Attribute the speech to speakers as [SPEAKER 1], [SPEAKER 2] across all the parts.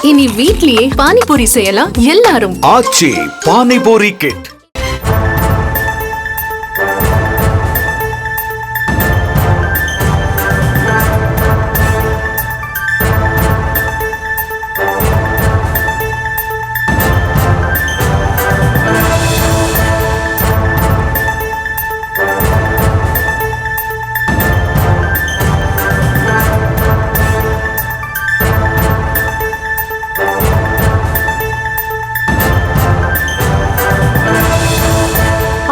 [SPEAKER 1] இனி வீட்லயே பானிபூரி செய்யலாம் எல்லாரும்.
[SPEAKER 2] ஆச்சி பானிபூரி கிட்.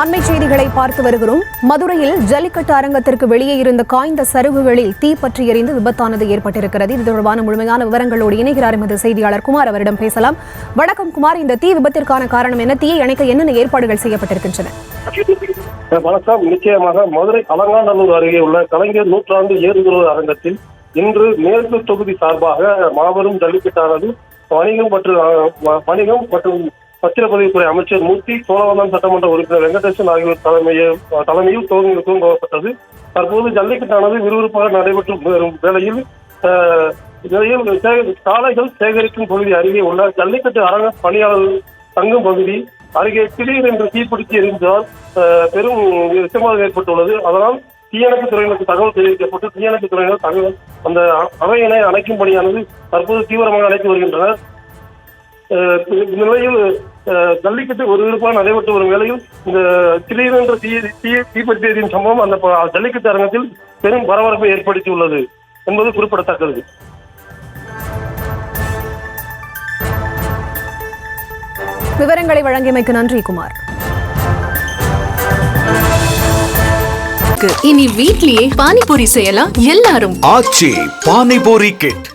[SPEAKER 3] அண்மை செய்திகளை பார்த்து வருகிறோம். மதுரையில் ஜல்லிக்கட்டு அரங்கத்திற்கு வெளியே இருந்த காய்ந்த சருகுகளில் தீ பற்றி எரிந்து விபத்தானது ஏற்பட்டிருக்கிறது. இது தொடர்பான முழுமையான விவரங்களோடு இணைகிறார் எமது செய்தியாளர் குமார். அவரிடம் பேசலாம். வணக்கம் குமார், இந்த தீ விபத்திற்கான காரணம் என்ன? தீயை அணைக்க என்னென்ன ஏற்பாடுகள் செய்யப்பட்டிருக்கின்றன?
[SPEAKER 4] வணக்கம். நிச்சயமாக மதுரை அலங்காநல்லூர் அருகே உள்ள கலைஞர் நூற்றாண்டு ஏறுதழுவு அரங்கத்தில் இன்று மேற்கு தொகுதி சார்பாக மாபெரும் ஜல்லிக்கட்டானது வணிகம் மற்றும் பத்திரப்பதிவுத்துறை அமைச்சர் மூர்த்தி, சோழவந்தான் சட்டமன்ற உறுப்பினர் வெங்கடேசன் ஆகியோர் தலைமையில் துவங்கப்பட்டது. தற்போது ஜல்லிக்கட்டானது விறுவிறுப்பாக நடைபெற்று வரும் வேளையில் சாலைகள் சேகரிக்கும் பகுதி அருகே உள்ள ஜல்லிக்கட்டு அரங்க பணியாளர்கள் தங்கும் பகுதி அருகே திடீர் என்று தீப்பிடித்து எரிந்ததால் பெரும் விசமாக ஏற்பட்டுள்ளது. அதனால் தீயணைப்பு துறையினருக்கு தகவல் தெரிவிக்கப்பட்டு தீயணைப்பு துறையினர் அந்த அவையினை அணைக்கும் பணியானது தற்போது தீவிரமாக அணைத்து வருகின்றனர். இந்நிலையில் ஜல்லிக்கட்டு ஒரு விருப்பாக நடைபெற்று வரும் வேளையில் இந்த திடீரென்ற தீப்பற்றியதின் சம்பவம் அந்த ஜல்லிக்கட்டு அரங்கத்தில் பெரும் பரபரப்பை ஏற்படுத்தியுள்ளது என்பது குறிப்பிடத்தக்கது.
[SPEAKER 3] விவரங்களை வழங்கியமைக்கு நன்றி குமார்.
[SPEAKER 1] இனி வீட்லயே பானிபூரி செய்யலாம் எல்லாரும்.
[SPEAKER 2] ஆச்சி பானிபூரி கிட்.